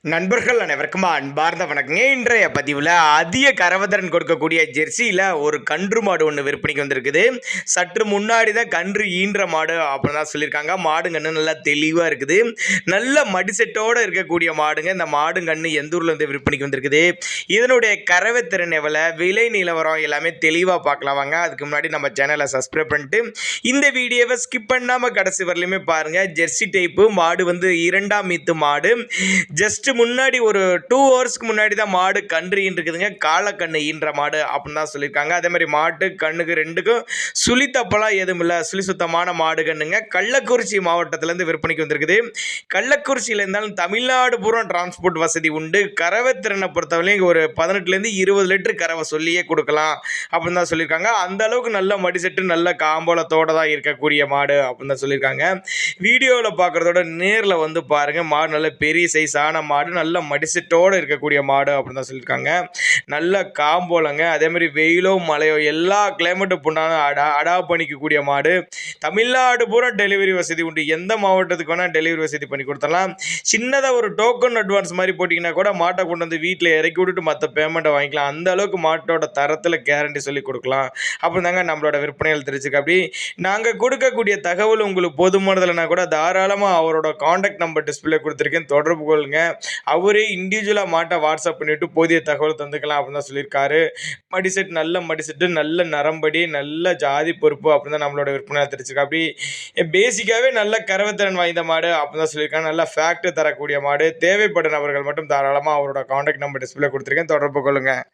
நண்பர்கள் அனைவருக்கும் அன்பார்ந்த வணக்கங்க. இன்றைய பதிவில் அதிக கறவைத்திறன் கொடுக்கக்கூடிய ஜெர்சியில் ஒரு கன்று மாடு ஒன்று விற்பனைக்கு வந்திருக்குது. சற்று முன்னாடி தான் கன்று ஈன்ற மாடு அப்படின்னு தான் சொல்லியிருக்காங்க. மாடுங்கன்று நல்லா தெளிவாக இருக்குது. நல்ல மடிசெட்டோடு இருக்கக்கூடிய மாடுங்க. இந்த மாடுங்கன்று எந்த ஊரில் வந்து விற்பனைக்கு வந்திருக்குது, இதனுடைய கறவைத்திறன் எவ்வளோ, விலை நிலவரம் எல்லாமே தெளிவாக பார்க்கலாம் வாங்க. அதுக்கு முன்னாடி நம்ம சேனலை சப்ஸ்கிரைப் பண்ணிட்டு இந்த வீடியோவை ஸ்கிப் பண்ணாமல் கடைசி வரலையுமே பாருங்கள். ஜெர்சி டைப்பு மாடு வந்து 2ஆம் ஈத்து மாடு. ஜஸ்ட் முன்னாடி ஒரு 2 ஹவர்ஸ்க்கு முன்னாடி தான் மாடு கன்று இருக்குதுங்க. காலக்கண்ணு ஈன்ற மாடு அப்படின்னு தான் சொல்லியிருக்காங்க. அதே மாதிரி மாட்டு கண்ணுக்கு ரெண்டுக்கும் சுழி தப்பெல்லாம் எதுவும் இல்லை. சுழி சுத்தமான மாடு கண்ணுங்க. கள்ளக்குறிச்சி மாவட்டத்திலேருந்து விற்பனைக்கு வந்திருக்குது. கள்ளக்குறிச்சியில் இருந்தாலும் தமிழ்நாடு பூரா டிரான்ஸ்போர்ட் வசதி உண்டு. கறவை திறனை பொறுத்தவரையும் ஒரு 18லேருந்து 20 லிட்டர் கறவை சொல்லியே கொடுக்கலாம் அப்படின்னு தான் சொல்லியிருக்காங்க. அந்த அளவுக்கு நல்ல மடிசெட்டு நல்ல காம்போலத்தோடு தான் இருக்கக்கூடிய மாடு அப்படின்னு தான் சொல்லியிருக்காங்க. வீடியோவில் பார்க்குறதோட நேரில் வந்து பாருங்கள். மாடு நல்ல பெரிய சைஸான மாடு, நல்ல மடிசெட்டோடு இருக்கக்கூடிய மாடு அப்படின்னு தான் சொல்லியிருக்காங்க. நல்ல காம்போலங்க. அதேமாதிரி வெயிலோ மழையோ எல்லா கிளைமேட்டும் புண்ணான அடாப்ட் பண்ணிக்கக்கூடிய மாடு. தமிழ்நாடு பூரா டெலிவரி வசதி உண்டு. எந்த மாவட்டத்துக்கு வேணால் டெலிவரி வசதி பண்ணி கொடுத்துடலாம். சின்னதாக ஒரு டோக்கன் அட்வான்ஸ் மாதிரி போட்டிங்கன்னா கூட மாட்டை கொண்டு வந்து வீட்டில் இறக்கி விட்டுட்டு மற்ற பேமெண்ட்டை வாங்கிக்கலாம். அந்த அளவுக்கு மாட்டோட தரத்தில் கேரண்டி சொல்லி கொடுக்கலாம் அப்படி தாங்க நம்மளோட விற்பனைகள் தெரிஞ்சுக்க. அப்படி நாங்கள் கொடுக்கக்கூடிய தகவல் உங்களுக்கு போதுமானதில்னா கூட தாராளமாக அவரோட காண்டாக்ட் நம்பர் டிஸ்பிளே கொடுத்துருக்கேன், தொடர்பு கொள்ளுங்க. அவரே இண்டிவிஜுவலாக மாட்டை வாட்ஸ்அப் பண்ணிவிட்டு போதிய தகவல் தந்துக்கலாம் அப்படின்னு தான் சொல்லியிருக்காரு. மடிசெட் நல்ல மடிசெட்டு, நல்ல நரம்படி, நல்ல ஜாதி பொறுப்பு அப்படின்னு தான் நம்மளோட விற்பனை தெரிஞ்சுக்க. அப்படி பேசிக்காகவே நல்ல கறவைத்திறன் வாய்ந்த மாடு அப்படின்னு தான் சொல்லியிருக்காங்க. நல்ல ஃபேக்ட் தரக்கூடிய மாடு. தேவைப்படும் நபர்கள் மட்டும் தாராளமாக அவரோட காண்டாக்ட் நம்பர் டிஸ்பிளே கொடுத்துருக்கேன், தொடர்பு கொள்ளுங்கள்.